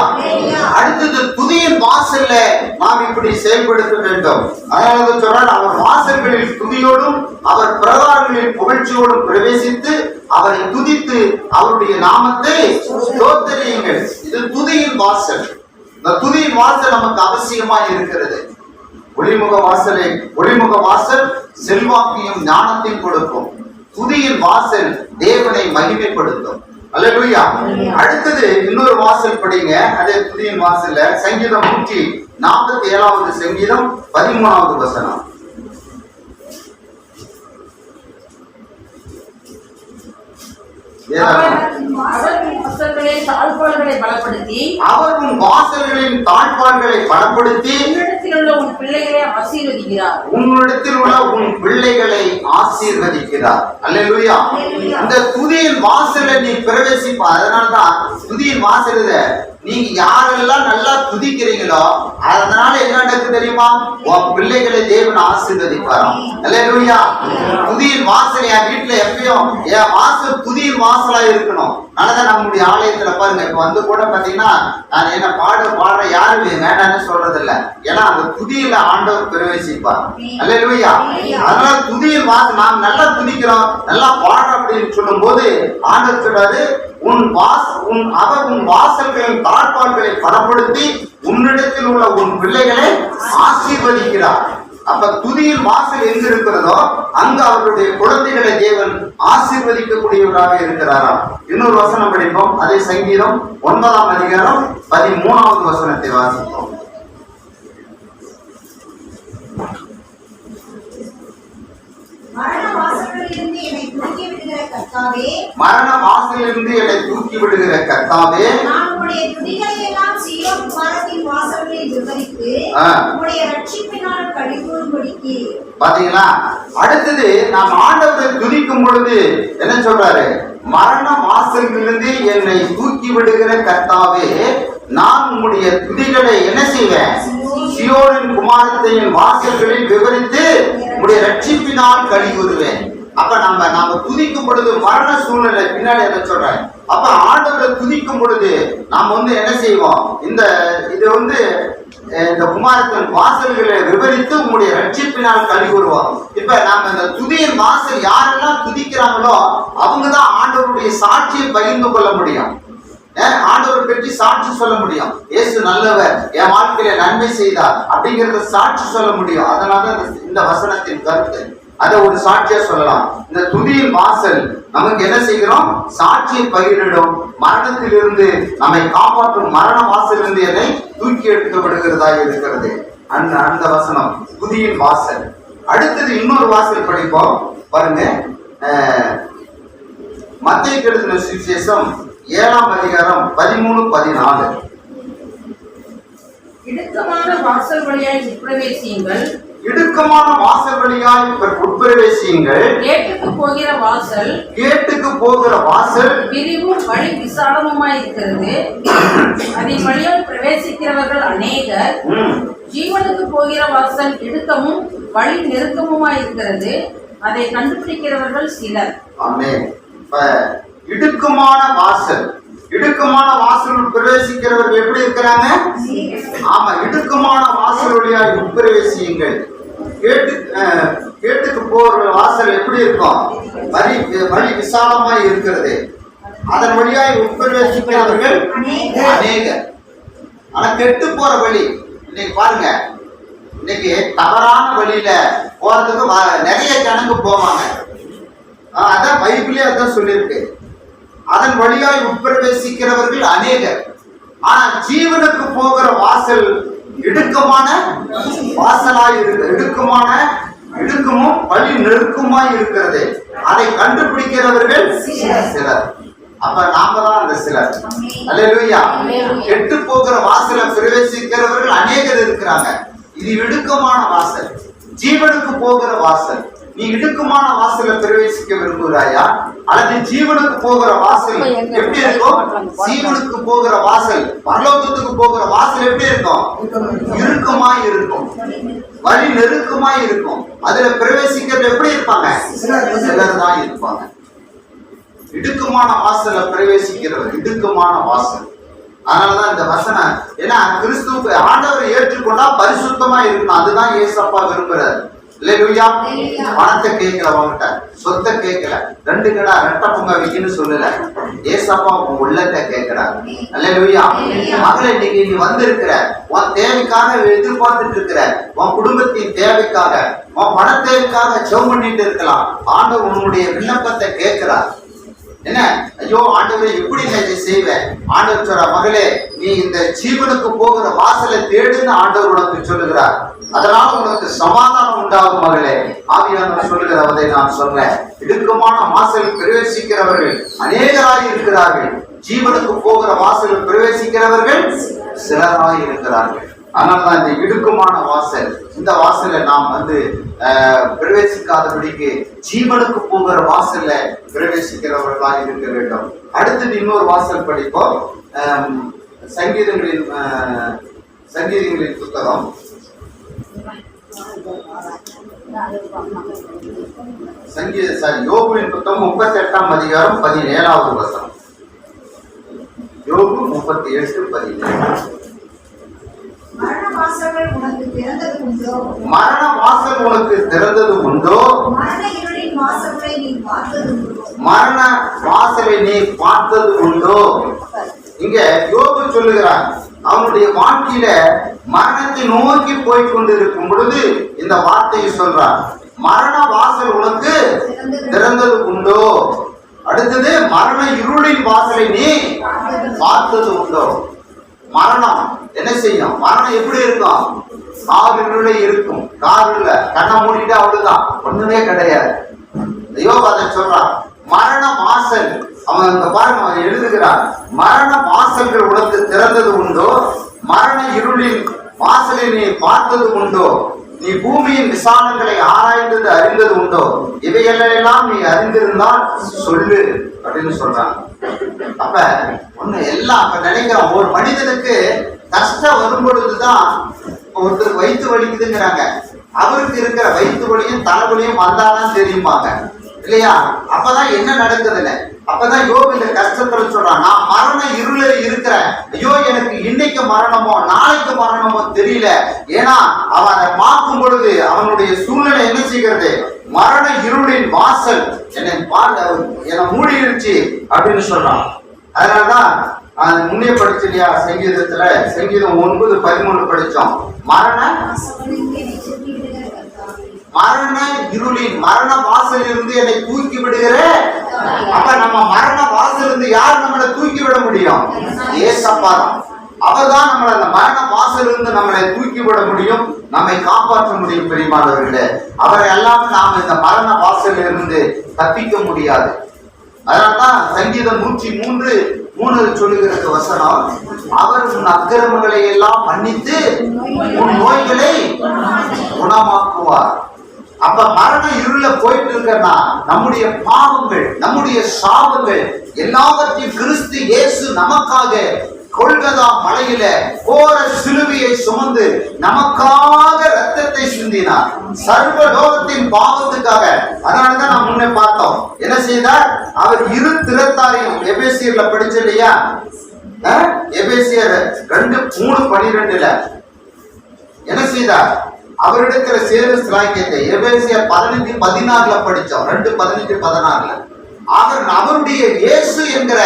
[SPEAKER 2] அடுத்தது துதியின் வாசல்ல நாம் இப்படி செயல்படுத்த வேண்டும். அதனால சொல்றார், அவர் வாசல்களில் துதியோடும் அவர் பிரகாரங்களில் புகழ்ச்சியோடும் பிரவேசித்து அவரை துதித்து அவருடைய நாமத்தை ஸ்தோத்திரியுங்கள். இது துதியின் வாசல். இந்த துதியின் வாசல் நமக்கு அவசியமாய் இருக்கிறது. ஒளிமுக வாசல் செல்வாக்கையும் ஞானத்தையும் கொடுக்கும். துதியின் வாசல் தேவனை மகிமைப்படுத்தும். அல்லேலூயா. அடுத்தது இன்னொரு வாசல் படிங்க. அதே துதியின் வாசல்ல சங்கீதம் 147வது சங்கீதம் 13வது வசனம். அவர் உன் வாசல்களின் தாழ்பாள்களை பலப்படுத்தி
[SPEAKER 3] உன்னிடத்தில் உள்ள உன் பிள்ளைகளை ஆசீர்வதிக்கிறார்.
[SPEAKER 2] உன்னிடத்தில் உள்ள உன் பிள்ளைகளை ஆசீர்வதிக்கிறார். அல்லேலூயா. இந்த துதியின் வாசலை நீ பிரவேசிப்பா. அதனால்தான் துதியின் வாசல் நீங்க யாரெல்லாம் நல்லா துதிக்கிறீங்களோ அதனால என்ன நடக்கு தெரியுமா? உன் பிள்ளைகளை தேவன் ஆசீர்வதிப்பாராம். அல்லேலூயா. துதியின் வாசல் என் வீட்டுல எப்பயும் என் வாசல் துதியின் வாசலா இருக்கணும். அதனாலதான் நம்முடைய ஆலயத்துல பாருங்க, இப்ப வந்து கூட பாத்தீங்கன்னா நான் என்ன பாடுற யாருமே வேண்டாம்னு சொல்றது இல்ல. ஏன்னா அந்த துதியில ஆண்டவர் பிரவேசிப்பார். அல்லேலூயா. அதனால துதியின் வாசல் நாம் நல்லா துதிக்கிறோம், நல்லா பாடுறோம் அப்படின்னு சொல்லும் போது ஆண்டவர் சொல்றாரு, அவர் உன் வாசல்களின் தாழ்பாள்களை பலப்படுத்தி உன்னிடத்தில் உள்ள உன் பிள்ளைகளை ஆசீர்வதிக்கிறார். அப்ப துதியின் வாசல் எங்க இருக்கிறதோ அங்க அவருடைய குழந்தைகளை தேவன் ஆசீர்வதிக்கக்கூடியவராக இருக்கிறாராம். இன்னொரு வசனம் படிப்போம். அதே சங்கீதம் 9ஆம் அதிகாரம் 13வது வசனத்தை வாசிப்போம்.
[SPEAKER 1] மரண வாசலிலிருந்து என்னை தூக்கி விடுகிற கர்த்தாவே, நான் உம்முடைய துதிகளை எல்லாம் சீயோன் குமாரத்தின் வாசல்களில் விவரித்து உம்முடைய ரட்சிப்பினால் களிகூரும்படிக்கு.
[SPEAKER 2] பாத்தீங்களா? அடுத்தது நாம் ஆண்டவரை துதிக்கும் பொழுது என்ன சொல்றாரு? மரண வாசலிலிருந்து என்னை தூக்கி விடுகிற கர்த்தாவே, நான் உம்முடைய துதிகளை என்ன செய்வேன்? சீயோனின் குமாரத்தின் வாசல்களில் விவரித்து உம்முடைய ரட்சிப்பினால் களிகூருவேன். அப்ப நம்ம துதிக்கும் பொழுது மரண சூழ்நிலை பின்னாடி என்ன சொல்றேன்? அப்ப ஆண்டவரை துதிக்கும் பொழுது நாம் வந்து என்ன செய்வோம்? இது இந்த குமாரத்தின் வாசல்களை விவரித்து உங்களுடைய ரட்சிப்பினால் களிகூறுவோம். இப்ப நாம இந்த துதியின் வாசல் யாரெல்லாம் துதிக்கிறாங்களோ அவங்கதான் ஆண்டவருடைய சாட்சியை பகிர்ந்து கொள்ள முடியும். ஆண்டவர் பற்றி சாட்சி சொல்ல முடியும். இயேசு நல்லவர், என் வாழ்க்கையில நன்மை செய்தார் அப்படிங்கறத சாட்சி சொல்ல முடியும். அதனால இந்த வசனத்தின் கருத்து அதை ஒரு சாட்சியா சொல்லலாம். இந்த துதியின் வாசல் நமக்கு என்ன செய்கிறோம்? சாட்சியை பகிரிடும். மரணத்திலிருந்து நம்மை காப்பாற்றும் மரண வாசலிருந்து என்னை தூக்கி எடுக்கப்படுகிறதா இருக்கிறது அந்த வசனம் துதியின் வாசல். அடுத்தது இன்னொரு வாசல் படிப்போம் பாருங்க. மத்தேயு எழுதின சுவிசேஷம் 7ஆம் அதிகாரம் 13-14.
[SPEAKER 3] இடுக்கமான வாசல் வழியாய் உட்பிரவேசியுங்கள்.
[SPEAKER 2] இடுக்கமான வாசல் வழியாய் உட்பிரவேசியுங்கள்.
[SPEAKER 3] கேட்டுக்கு போகிற வாசல்
[SPEAKER 2] விரிவும்
[SPEAKER 3] வழி விசாலமுமாய் இருக்கிறது. அதன் வழியால் பிரவேசிக்கிறவர்கள் அநேகர். ஜீவனுக்கு போகிற வாசல் இடுக்கமும் வழி நெருக்கமுமாய் இருக்கிறது. அதை கண்டுபிடிக்கிறவர்கள் சிலர்.
[SPEAKER 2] ஆமென். இடுக்கமான வாசல் பிரவேசிக்கிறவர்கள் எப்படி இருக்கிறாங்க? ஆமா, இடுக்கமான வாசல் வழியாய் உட்பிரவேசியுங்கள். கேட்டுக்கு போற வாசல் எப்படி இருக்கும்? வழி விசாலமாய் இருக்கிறது. அதன் வழியாய் உட்பிரவேசிக்கிறவர்கள் அநேகர். ஆனா கெட்டு போற வழி இன்னைக்கு பாருங்க, இன்னைக்கு தவறான வழியில போறதுக்கு நிறைய ஜனங்க போவாங்க. அதான் பைபிளே அதான் சொல்லியிருக்கு. அதன் வழியாய் உட்பிரவேசிக்கிறவர்கள் அநேகர். ஆனா ஜீவனுக்கு போகிற வாசல் இடுக்கமான வாசலாய் இருக்கு. இடுக்கமும் வழி நெருக்கமாய் இருக்கிறது. அதை கண்டுபிடிக்கிறவர்கள் சிலர். அப்ப நாம தான் அந்த சிலர். அல்லேலூயா. கெட்டு போகிற வாசலை பிரவேசிக்கிறவர்கள் அநேகர் இருக்கிறாங்க. இது இடுக்கமான வாசல், ஜீவனுக்கு போகிற வாசல். நீ இடுக்கமான வாசலை பிரவேசிக்க விரும்புகிறாயா? அல்லது ஜீவனுக்கு போகிற வாசல் எப்படி இருக்கும்? ஜீவனுக்கு போகிற வாசல், பரலோகத்துக்கு போகிற வாசல் எப்படி இருக்கும்? இறுக்கமாய் இருக்கும், வழி நெருக்கமாய் இருக்கும். அதுல பிரவேசிக்கிறது எப்படி இருப்பாங்க? சிலர் தான் இருப்பாங்க. இடுக்கமான வாசலை பிரவேசிக்கிறவர் இடுக்கமான வாசல். அதனாலதான் இந்த வசனம், ஏன்னா கிறிஸ்துவுக்கு ஆண்டவரை ஏற்றுக்கொண்டா பரிசுத்தமா இருக்கணும். அதுதான் ஏசப்பா விரும்புறாரு. பணத்தை கேட்கல, அவங்ககிட்ட சொத்தை கேட்கல, 2 கடா ரெட்ட பொங்க வைக்கணும்னு சொல்லல. ஏசப்பா உன் உள்ளத்தை கேட்கிறார். அல்லேலூயா. மகளே, இன்னைக்கு நீ வந்திருக்கிற உன் தேவைக்காக எதிர்பார்த்துட்டு இருக்கிற, உன் குடும்பத்தின் தேவைக்காக, உன் பண தேவைக்காக ஜெபம் பண்ணிட்டு இருக்கலாம். ஆண்டவர் உன்னுடைய விண்ணப்பத்தை கேட்கிறார். என்ன, ஐயோ ஆண்டவரை எப்படி நான் இதை செய்வேன்? ஆண்டவர் சொல்ற, மகளே நீ இந்த ஜீவனுக்கு போகிற வாசலை தேடுன்னு ஆண்டவர் உனக்கு சொல்லுகிறார். அதனால உனக்கு சமாதானம் உண்டாகும் மகளே. ஆவியானவர் சொல்லுகிறவதை நான் சொல்றேன். இடுக்கமான வாசல் பிரவேசிக்கிறவர்கள் அநேகராய் இருக்கிறார்கள். ஜீவனுக்கு போகிற வாசல் பிரவேசிக்கிறவர்கள் சிலராய் இருக்கிறார்கள். அதனால்தான் இந்த இடுக்கமான வாசல், இந்த வாசலை நாம் பிரவேசிக்காதபடிக்கு ஜீவனுக்கு போகிற வாசல்ல பிரவேசிக்கிறவர்களாக இருக்க வேண்டும். அடுத்தது இன்னொரு வாசல் படிப்போம். சங்கீதங்களின் புத்தகம் யோபுவின் புத்தகம் 38ஆம் அதிகாரம் 17வது வசனம். யோபு 38:17.
[SPEAKER 1] மரண வாசல் உனக்கு திறந்தது உண்டோ?
[SPEAKER 2] மரண வாசல் உனக்கு திறந்தது உண்டோ?
[SPEAKER 1] மரண இருளின் வாசலை நீ பார்த்தது உண்டோ?
[SPEAKER 2] மரண வாசலை நீ பார்த்தது உண்டோ? இங்க யோபு சொல்லுகிறான், அவனுடைய வாழ்க்கையில மரணத்தை நோக்கி போய் கொண்டிருக்கும் பொழுது இந்த வார்த்தையை சொல்றான், மரண வாசல் உனக்கு திறந்தது உண்டோ? அடுத்தது, மரண இருளின் வாசலை நீ பார்த்தது உண்டோ? மரணம் என்ன செய்யும்? மரணம் எப்படி இருக்கும்? காரிருளே இருக்கும். காரில் கண்ணை மூடிட்டு அவ்வளவுதான், ஒண்ணுமே கிடையாது. யோபு அதை சொல்றான், மரண வாசல். அவன் பாருங்க, அவன் எழுதுகிறான், மரண வாசல்கள் உனக்கு திறந்தது உண்டோ? மரண இருளின் வாசலை நீ பார்த்தது உண்டோ? நீ பூமியின் விசாலங்களை ஆராய்ந்தது அறிந்தது உண்டோ? இவைகளெல்லாம் நீ அறிந்திருந்தால் சொல்லு அப்படின்னு சொல்றான். அப்ப ஒண்ணு எல்லாம் அப்ப நினைக்கிறான், ஒரு மனிதனுக்கு கஷ்டம் வரும் பொழுதுதான் ஒருத்தருக்கு வயிற்று வலிக்குதுங்கிறாங்க. அவருக்கு இருக்கிற வயிற்று வலியும் தலைவலியும் வந்தாதான் தெரியுமாங்க, இல்லையா? அப்பதான் என்ன நடக்குதுன்னு. அப்பதான் யோபு இந்த கஷ்டத்துல சொல்றான், நான் மரண இருள இருக்கிறேன். ஐயோ, எனக்கு இன்னைக்கு மரணமோ நாளைக்கு மரணமோ தெரியல. ஏன்னா அவன் அதை பார்க்கும் பொழுது அவனுடைய சூழ்நிலை என்ன செய்கிறது? மரண இருளின் வாசல் என்னை மூடிடுச்சு அப்படின்னு சொல்றான். அதனாலதான் முன்னே படிச்சு இல்லையா, சங்கீதத்துல சங்கீதம் 9:13 படிச்சோம். மரண இருளின் மரண வாசல் இருந்து என்னை தூக்கி விடுகிற. அப்ப நம்ம மரண வாசல் இருந்து யார் நம்மளை தூக்கி விட முடியும்? ஏசப்பா தான். அவர்தான் நம்மளை அந்த மரண வாசல் இருந்து நம்மளை தூக்கி விட முடியும், நம்மை காப்பாற்ற முடியும். பெரியமானவர்களே, அவரை எல்லாம் நாம் இந்த மரண வாசல் இருந்து தப்பிக்க முடியாது. அதனால்தான் சங்கீதம் 103:3 சொல்லுகிறது வசனம், அவர் உன் அக்கிரமங்களை எல்லாம் மன்னித்து உன் நோய்களை குணமாக்குவார். அப்ப மரண இருள போயிட்டு இருக்கா, நம்முடைய பாவங்கள் நம்முடைய சாபங்கள் எல்லாவற்றையும் கிறிஸ்து இயேசு நமக்காக கொல்கதா மலையில கோர சிலுவையை சுமந்து நமக்காக ரத்தத்தை சிந்தினார், சர்வ லோகத்தின் பாவத்துக்காக. அதனாலதான் நாம் முன்னே பார்த்தோம், என்ன செய்தார்? அவர் இரு திறத்தாரையும் எபேசியர்ல படிச்ச இல்லையா, எபேசியர் 2:3-12 என்ன செய்தார்? அவரிடத்துல சேரு சிலாக்கியத்தை எபேசியர் 15:16 படிச்சோம். 2:15-16 அவருடைய இயேசு என்கிற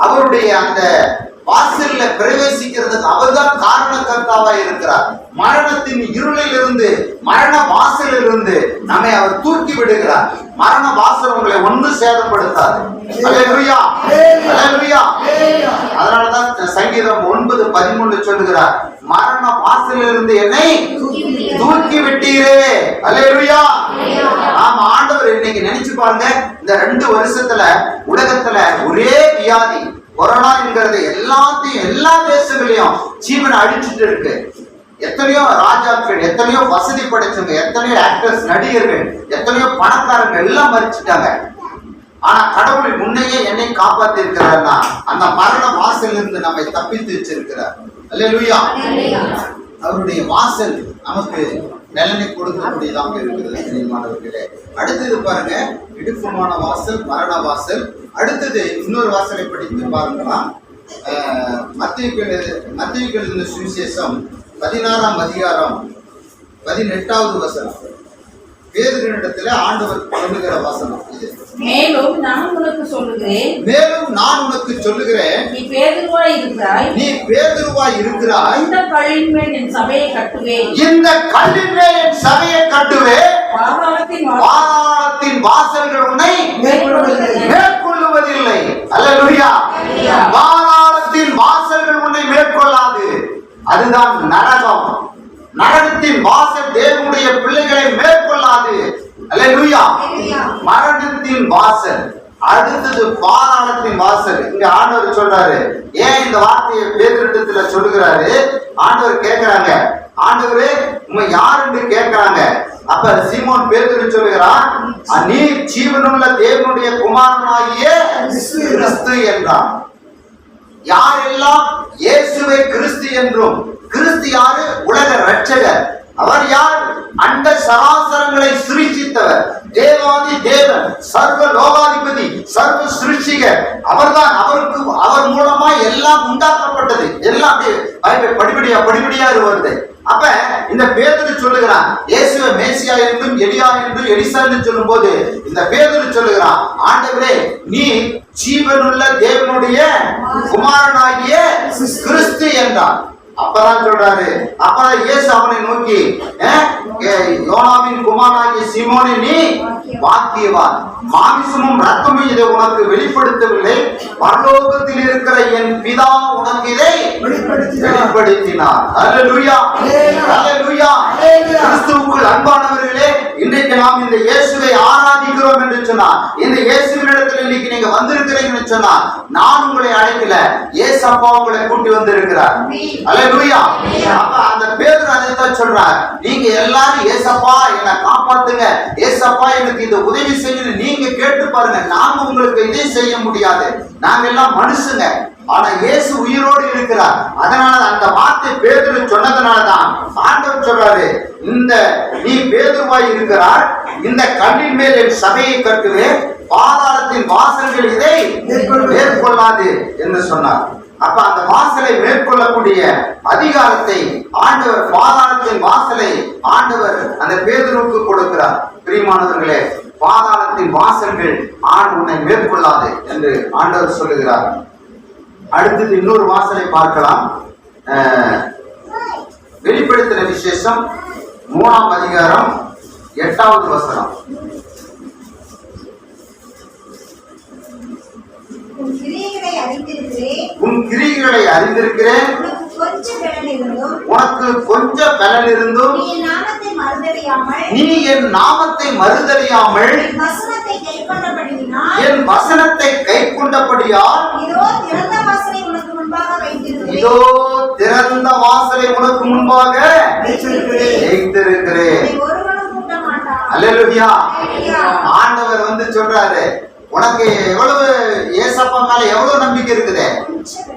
[SPEAKER 2] அவருடைய அந்த வாசல்ல பிரவேசிக்கிறதுக்கு அவர்தான் காரணக்கர்த்தாவா இருக்கிறார். மரணத்தின் இருளில் இருந்து மரண வாசலில் இருந்து நம்மை அவர் தூக்கி விடுகிறார். மரண வாசல் உங்களை ஒன்றும் சேதப்படுத்தாது. அல்லேலூயா, அல்லேலூயா. அதனாலதான் சங்கீதம் 9:13 சொல்லுகிறார், மரண வாசலில் இருந்து என்னை தூக்கி விட்டீரே. அல்லேலூயா. நாம ஆண்டவர் இன்னைக்கு நினைச்சு பாருங்க, இந்த 2 வருஷத்துல உலகத்துல ஒரே வியாதி கொரோனா என்கிறது எல்லாத்தையும் எல்லா தேசங்களையும் ஜீவனை அடிச்சுட்டு இருக்கு. எத்தனையோ ராஜாக்கள், எத்தனையோ வசதி படைச்சவங்க, எத்தனையோ ஆக்டர்ஸ், நடிகர்கள், எத்தனையோ பணக்காரங்க எல்லாம் மறிச்சுட்டாங்க. ஆனா கடவுள் முன்னையே என்னை காப்பாத்தி இருக்கிறார்னா அந்த மரண வாசல் இருந்து நம்மை தப்பித்து வச்சிருக்கிறார். அல்லேலூயா. அவருடைய வாசல் நமக்கு நலனை கொடுக்கக்கூடியதாக இருக்கிறது. மாணவர்களே, அடுத்தது பாருங்க, இடுக்கமான வாசல், மரண வாசல். அடுத்தது இன்னொரு வாசலை படித்து பாருங்களாம். மத்தேயு எழுதின சுவிசேஷம் 16ஆம் அதிகாரம் 18வது வசனம். பேதுருவினிடத்தில் ஆண்டவர் சொல்லுகிற வசனம் இது.
[SPEAKER 3] மேலும் நான் உனக்கு சொல்லுகிறேன், நீ பேதுருவாய் இருக்கிறாய். இந்த கல்லின் மேல் என் சபையை கட்டுவேன். பாதாளத்தின் வாசல்கள் உன்னை மேற்கொள்ளுவதில்லை. அல்லேலூயா. பாதாளத்தின் வாசல்கள் உன்னை மேற்கொள்ளாது. அதுதான் நரகம். நரகத்தின் வாசல் தேவனுடைய பிள்ளைகளை மேற்கொள்ள
[SPEAKER 2] மரணத்தின் வாசல், அடுத்தது பாதாளத்தின் வாசல். இங்க ஆண்டவர் சொல்றாரு. ஏன் இந்த வார்த்தையை பேதுருவிடத்துல சொல்லுகிறாரு? ஆண்டவர் கேட்கிறாங்க, ஆண்டவரே உண்மை யார் என்று கேட்கிறாங்க. அப்ப சீமோன் பேதுரு சொல்லுகிறான், நீ ஜீவனுள்ள தேவனுடைய குமாரனாகிய கிறிஸ்து என்றான். யாரெல்லாம் இயேசுவை கிறிஸ்து என்றும், கிறிஸ்து யாரு? உலக ரட்சகர். அவர் யார்? அண்ட சராசரங்களை சிருஷ்டித்தவர், தேவாதி தேவன், சர்வ லோகாதிபதி, சர்வ சிருஷ்டிகர். அவர்தான். அவர் மூலமா எல்லாம் உண்டாக்கப்பட்டது. எல்லாம் படிப்படியா வருது. அப்ப இந்த பேதுரு சொல்லுகிறான், இயேசுவை மேசியா என்றும் எலியா என்றும் எலிசா என்று சொல்லும் போது இந்த பேதுரு சொல்லுகிறான், ஆண்டவரே நீ ஜீவனுள்ள தேவனுடைய குமாரனாகிய கிறிஸ்து என்றான். அப்பதான் சொல்றாரு. அப்பதான் இயேசு அவனை நோக்கி, யோனாவின் குமாரனாகிய சீமோனே நீ பாக்கியவான், மாமிசமும் ரத்தமும் இதை உனக்கு வெளிப்படுத்தவில்லை, பரலோகத்தில் இருக்கிற என் பிதா உனக்கு இதை வெளிப்படுத்தினார். அல்லேலூயா, அல்லேலூயா. கிறிஸ்துவுக்குள் அன்பானவர்களே, இன்றைக்கு நாம் இந்த இயேசுவை ஆராதிக்கிறோம் என்று சொன்னார். இந்த இயேசுவினிடத்தில் இன்னைக்கு நீங்க வந்திருக்கிறீங்கன்னு சொன்னார், நான் உங்களை அழைக்கல, இயேசு அப்பா உங்களை கூட்டி வந்திருக்கிறார். அல்லேலூயா. அப்ப அந்த பேதுரு அதைத்தான் சொல்றார், நீங்க எல்லாரும் ஏசப்பா என்னை காப்பாத்துங்க, ஏசப்பா எனக்கு இந்த உதவி செய்யணும் நீங்க கேட்டு பாருங்க, நாங்க உங்களுக்கு இதை செய்ய முடியாது, நாங்க எல்லாம் மனுஷங்க. ஆனா இயேசு உயிரோடு இருக்கிறார். அதனால அந்த வார்த்தை பேதுரு சொன்னதுனாலதான் ஆண்டவர் சொல்றாரு, இந்த நீ பேதுருவாய் இருக்கிறார், இந்த கல்லின் மேல் என் சபையை கட்டுவேன், பாதாளத்தின் வாசல்கள் இதை மேற்கொள்ளாது என்று சொன்னார். அப்ப அந்த வாசலை மேற்கொள்ளக்கூடிய அதிகாரத்தை ஆண்டவர், பாதாளத்தின் வாசலை ஆண்டவர் அந்த பேதுருவுக்கு கொடுக்கிறார். பிரியமானவர்களே, பாதாளத்தின் வாசல்கள் உன்னை மேற்கொள்ளாது என்று ஆண்டவர் சொல்லுகிறார். அடுத்தது இன்னொரு வாசலை பார்க்கலாம். வெளிப்படுத்தின விசேஷம் 3ஆம் அதிகாரம் 8வது வசனம்.
[SPEAKER 1] உன்
[SPEAKER 2] கிரியைகளை அறிந்திருக்கிறேன், உனக்கு கொஞ்சம் பலன் இருந்தும் நீ என் நாமத்தை மறுதலியாமல் என் வசனத்தை கைக்கொண்டபடியால் இதோ திறந்த வாசலை உனக்கு முன்பாக வைத்திருக்கிறேன். அல்லேலூயா. ஆண்டவர் வந்து சொல்றாரு, உனக்கு எவ்வளவு ஏசப்பா மேல எவ்வளவு நம்பிக்கை இருக்குது?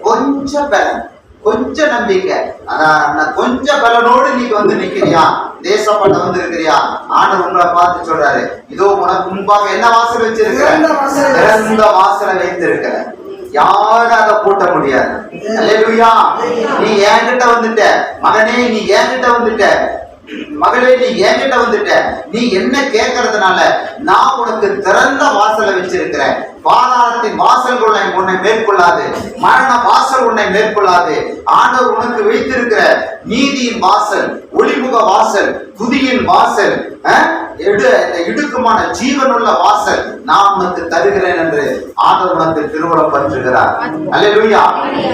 [SPEAKER 2] கொஞ்சம் பலன், கொஞ்சம் நம்பிக்கை. அதான் கொஞ்சம் பலனோடு நீ வந்து நிக்கிறியா, தேசப்பட்ட வந்து இருக்கிறியா? ஆண்டவர் உங்களை பார்த்து சொல்றாரு, இதோ உனக்கு முன்பாக என்ன வாசல் வச்சிருக்கிற? திறந்த வாசலை வைத்திருக்கிற, யாரும் அதை பூட்ட முடியாது. அல்லேலூயா. நீ என்கிட்ட வந்துட்ட மகனே, நீ என்கிட்ட வந்துட்ட மகளே, நீ என்கிட்ட வந்துட்ட, நீ என்ன கேட்கறதுனால நான் உனக்கு திறந்த வாசலை வச்சிருக்கிறேன். பாதாளத்தின் வாசல்கள் உன்னை மேற்கொள்ளாது, மரண வாசல் உன்னை மேற்கொள்ளாது. ஆண்டவர் உனக்கு வைத்திருக்கிற நீதியின் வாசல், ஒளிமுக வாசல், துதியின் வாசல், இடுக்குமான ஜீவனுள்ள வாசல் நான் உனக்கு தருகிறேன் என்று ஆண்டவர் உனக்கு திருவுளம் பற்றுகிறார். அல்லேலூயா,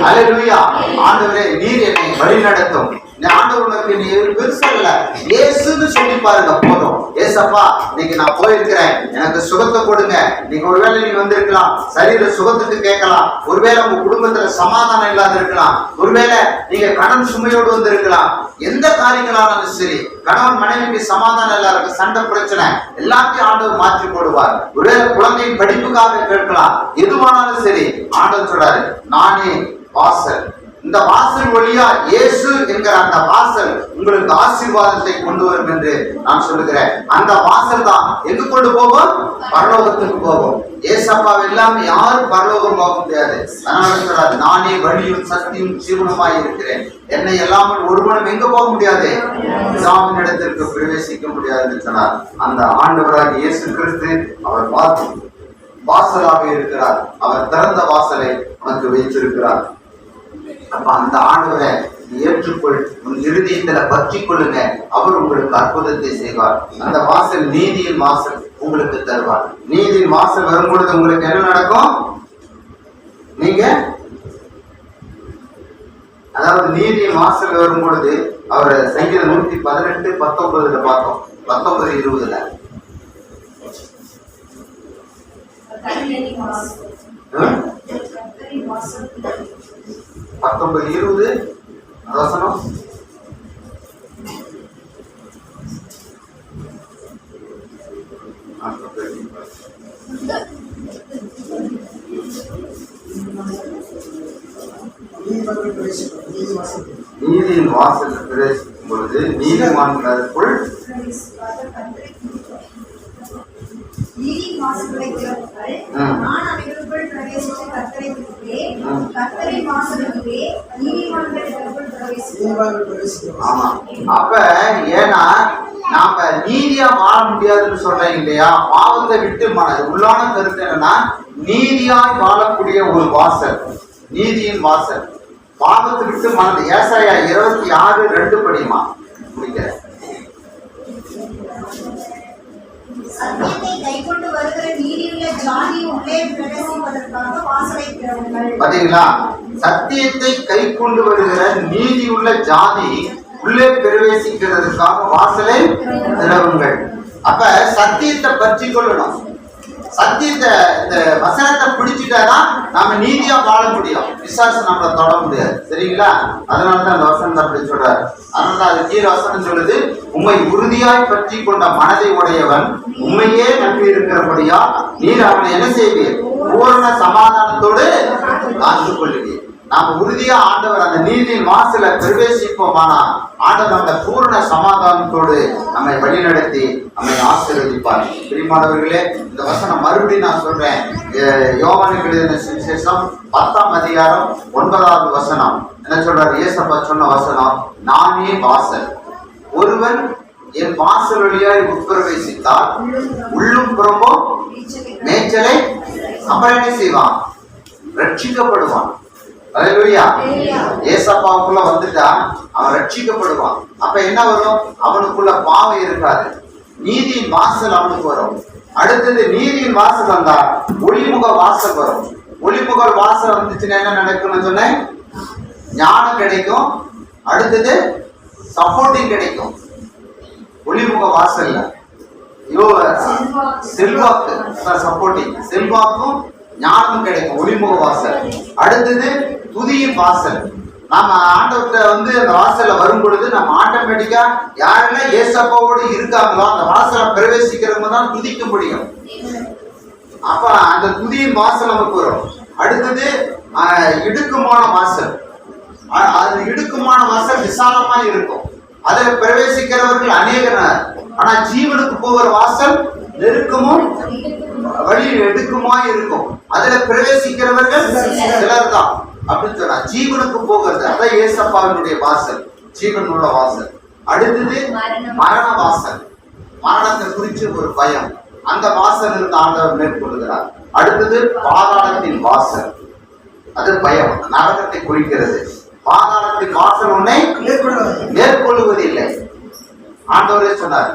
[SPEAKER 2] அல்லேலூயா. ஆண்டவரே நீர் என்னை வழி நடத்தும். ஆண்டவர் உனக்கு நீ பெருசல்ல, இயேசுன்னு சொல்லி பாருங்க போதும். ஏசப்பா இன்னைக்கு நான் போயிருக்கிறேன், எனக்கு சுகத்தை கொடுங்க. நீங்க ஒருவேளை நீங்க வந்திருக்கலாம், சரீர சுகத்துக்கு கேட்கலாம். ஒருவேளை உங்க குடும்பத்துல சமாதானம் இல்லாத இருக்கலாம். ஒருவேளை நீங்க கடன் சுமையோடு வந்து இருக்கலாம். எந்த காரியங்களானாலும் சரி, கணவன் மனைவிக்கு சமாதானம் இல்லாத சண்டை பிரச்சனை எல்லாத்தையும் ஆண்டவர் மாற்றி போடுவார். ஒருவேளை குழந்தையின் படிப்புக்காக கேட்கலாம். எதுவானாலும் சரி, ஆண்டவர் சொல்றாரு, நானே வாசல். இந்த வாசல் வழியா இயேசு என்கிற அந்த வாசல் உங்களுக்கு ஆசீர்வாதத்தை கொண்டு வரும் என்று நான் சொல்லுகிறேன். அந்த வாசல் தான் எங்கு கொண்டு போவோம்? பரலோகத்துக்கு போவோம். ஏசப்பா எல்லாமே யாரும் பரலோகம் போக முடியாது. அதனால சொல்றாரு, நானே வழியும் சக்தியும் ஜீவனுமாய் இருக்கிறேன், என்னை எல்லாமல் ஒருவனும் எங்க போக முடியாது? பிதாவின் இடத்திற்கு பிரவேசிக்க முடியாதுன்னு சொன்னார். அந்த ஆண்டவராக இயேசு கிறிஸ்து அவர் வாசலாக இருக்கிறார். அவர் திறந்த வாசலை உனக்கு வைத்திருக்கிறார். அப்ப அந்த ஆண்டவரை ஏற்றுக்கொள், உன் இருதயத்துல பற்றி கொள்ளுங்க, அவர் உங்களுக்கு அற்புதத்தை செய்வார். அந்த வாசல் நீதியின் வாசல் உங்களுக்கு தருவார். நீதியின் வாசல் வரும் பொழுது உங்களுக்கு என்ன நடக்கும்? நீங்க அதாவது நீதியின் வாசல் வரும் பொழுது அவர் சங்கீதம் 118:19 பார்த்தோம், 19:20 19:20 வசனம். நீதியின் வாசல் பிரவேசிக்கும் பொழுது நீதிமான்களுக்குள்
[SPEAKER 1] நீதியின் வாசல்களை திறப்புங்கள். நான் அவைகளுக்குள் பிரவேசித்து கர்த்தரை துதிப்பேன். கர்த்தரின் வாசலுக்குள்ளே நீதிமான்களுக்குள் பிரவேசிப்பேன்.
[SPEAKER 2] ஆமா. அப்ப ஏன்னா நாம நீதியா வாழ முடியாதுன்னு சொல்றேன் இல்லையா? பாவத்தை விட்டு உள்ளான கருத்து என்னன்னா நீதியாய் வாழக்கூடிய ஒரு வாசல், நீதியின் வாசல். பாவத்தை விட்டு மனது. ஏசாயா 26:2 படிமா முடிக்கிறேன்.
[SPEAKER 1] சத்தியத்தை கைக்கொண்டு வருகிற நீதியுள்ள ஜாதி உள்ளே பிரவேசிப்பதற்காக வாசலை திறவுங்கள்.
[SPEAKER 2] பாத்தீங்களா? சத்தியத்தை கை கொண்டு வருகிற நீதியுள்ள ஜாதி உள்ளே பிரவேசிக்கிறதுக்காக வாசலை திறவுங்கள். அப்ப சத்தியத்தை பற்றி கொள்ளணும். சத்தியத்தை, இந்த வசனத்தை பிடிச்சிட்டாதான் நாம நீதியா வாழ முடியும். விசுவாச நம்மளை தொட முடியாது. சரிங்களா? அதனாலதான் அந்த வசனத்தை அப்படி சொல்றாரு. அதனாலதான் அது கீழே வசனம் சொல்லுது, உம்மை உறுதியாய் பற்றி கொண்ட மனதை உடையவன் உண்மையே நம்பி இருக்கிறபடியா நீர் அவனை என்ன செய்வீர்? பூரண சமாதானத்தோடு காத்து கொள்ளுவீர். நாம உறுதியா ஆண்டவர் அந்த நீதியின் வாசல பிரவேசிப்போமானா ஆண்டவர் அந்த பூர்ண சமாதானத்தோடு நம்மை வழிநடத்தி நம்மை ஆசீர்வதிப்பார். பிரியமானவர்களே, இந்த வசனம் மறுபடியும் நான் சொல்றேன். யோவானுக்கு எழுதின சுவிசேஷம் 10ஆம் அதிகாரம் 9வது வசனம் என்ன சொல்றாரு? இயேசப்பா சொன்ன வசனம், நானே வாசல். ஒருவன் என் வாசல் வழியாய் உட்பிரவேசித்தால் உள்ளும் புறமும் மேய்ச்சலை அப்புறம் என்ன செய்வான்? ரட்சிக்கப்படுவான். அல்லேலூயா. ஏசப்பாவுக்குள்ள வந்துட்டா அவன் ரட்சிக்கப்படுவான். அப்ப என்ன வரும்? அவனுக்குள்ள பாவம் இருக்காது. நீதியின் வாசல் அவனுக்கு வரும். அடுத்தது நீதியின் வாசல் வந்தா ஒளிமுக வாசல் வரும். ஒளிமுக வாசல் வந்துச்சுன்னா என்ன நடக்கும்னு சொன்னேன்? ஞானம் கிடைக்கும். அடுத்தது சப்போர்ட்டிங் கிடைக்கும். ஒளிமுக வாசல்ல செல்வாக்கு சப்போர்ட்டிங், செல்வாக்கும் ஞானம் கிடைக்கும். ஒளிமுக வாசல். அடுத்தது துதியின் வாசல். நாம ஆண்டவர்கிட்ட வந்து அந்த வாசல்ல வரும் பொழுது நம்ம ஆட்டோமேட்டிக்கா யாரெல்லாம் ஏசப்பாவோடு இருக்காங்களோ அந்த வாசலை பிரவேசிக்கிறவங்க தான் துதிக்க முடியும். அப்ப அந்த துதியின் வாசல் நமக்கு வரும். அடுத்தது இடுக்குமான வாசல். அது இடுக்குமான வாசல் விசாலமா இருக்கும். அதுல பிரவேசிக்கிறவர்கள் அநேகர். ஆனா ஜீவனுக்கு போகிற வாசல் நெருக்கமும் வழி எடுக்குமா இருக்கும். அதுல பிரவேசிக்கிறவர்கள் சிலர் தான் அப்படின்னு சொன்னா ஜீவனுக்கு போகிறது. அதான் ஏசப்பாவினுடைய வாசல், ஜீவன் உள்ள வாசல். அடுத்தது மரண வாசல். மரணத்தை குறித்து ஒரு பயம், அந்த வாசல் இருந்து ஆண்டவர் மேற்கொள்கிறார். அடுத்தது பாதாளத்தின் வாசல். அது பயம், நரகத்தை குறிக்கிறது. பாதாளத்தின் வாசல் உன்னை மேற்கொள்வதில்லை. ஆண்டவரே சொன்னார்,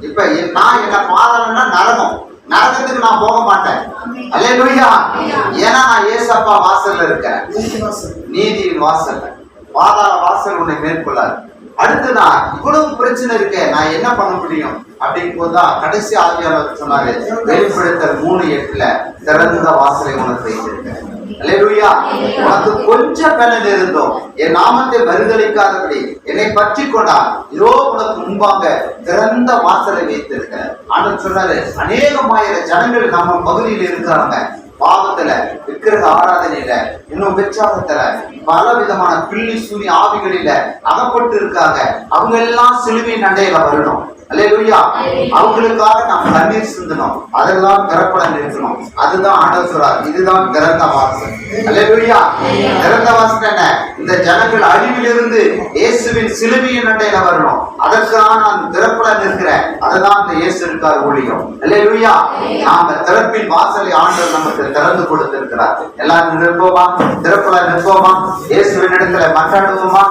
[SPEAKER 2] இப்ப நான் என்ன பாதாளம்னா நரகம், நரகத்துக்கு நான் போக மாட்டேன். அல்லேலூயா. ஏன்னா நான் ஏசப்பா வாசல்ல இருக்கேன், நீதியின் வாசல்ல. பாதாள வாசல் உன்னை மேற்கொள்ளாது. அடுத்துதான் இவ்வளவு பிரச்சனை இருக்க நான் என்ன பண்ண முடியும் அப்படிங்கும் போதுதான் கடைசி ஆவியாளர் சொன்னாரு, வெளிப்படுத்தல் 3:8 திறந்த வாசலை உனக்கு வைத்திருக்கேன். அல்லேலூயா. உனக்கு கொஞ்சம் பலன் இருந்தோம், என் நாமத்தை மறுதலிக்காதபடி என்னை பற்றி கொண்டா இதோ உனக்கு முன்பாக திறந்த வாசலை வைத்திருக்க. ஆண்டவர் சொன்னாரு, அநேகமாயிரம் ஜனங்கள் நம்ம பகுதியில் இருக்கிறாங்க. பாவத்துல, விக்கிரக ஆராதனையில, இன்னும் விச்சாரத்துல, பல விதமான பில்லி சூனி ஆவிகளில அகப்பட்டு இருக்காங்க. அவங்க எல்லாம் சிலுவையின் அண்டையில வரணும். அல்லேலூயா. அவங்களுக்காக நாம் கண்ணீர் சிந்தணும், அதெல்லாம் திறப்படம் இருக்கணும். அதுதான் ஆண்டவர் சொல்றார், இதுதான் திறந்த வாசல். அல்லேலூயா. திறந்த வாசல் என்ன? இந்த ஜனங்கள் அழிவிலிருந்து இயேசுவின் சிலுவையின் அண்டையில வரணும். அதற்காக நான் திறப்படம் இருக்கிறேன். அதுதான் இந்த இயேசு இருக்கார் ஊழியம். அல்லேலூயா. நாம திறப்பின் வாசலை ஆண்டவர் நமக்கு திறந்து கொடுத்திருக்கிறார். எல்லாரும் நிற்போமா? திறப்படம் நிற்போமா? இயேசுவின் இடத்துல மன்றாடுவோமா?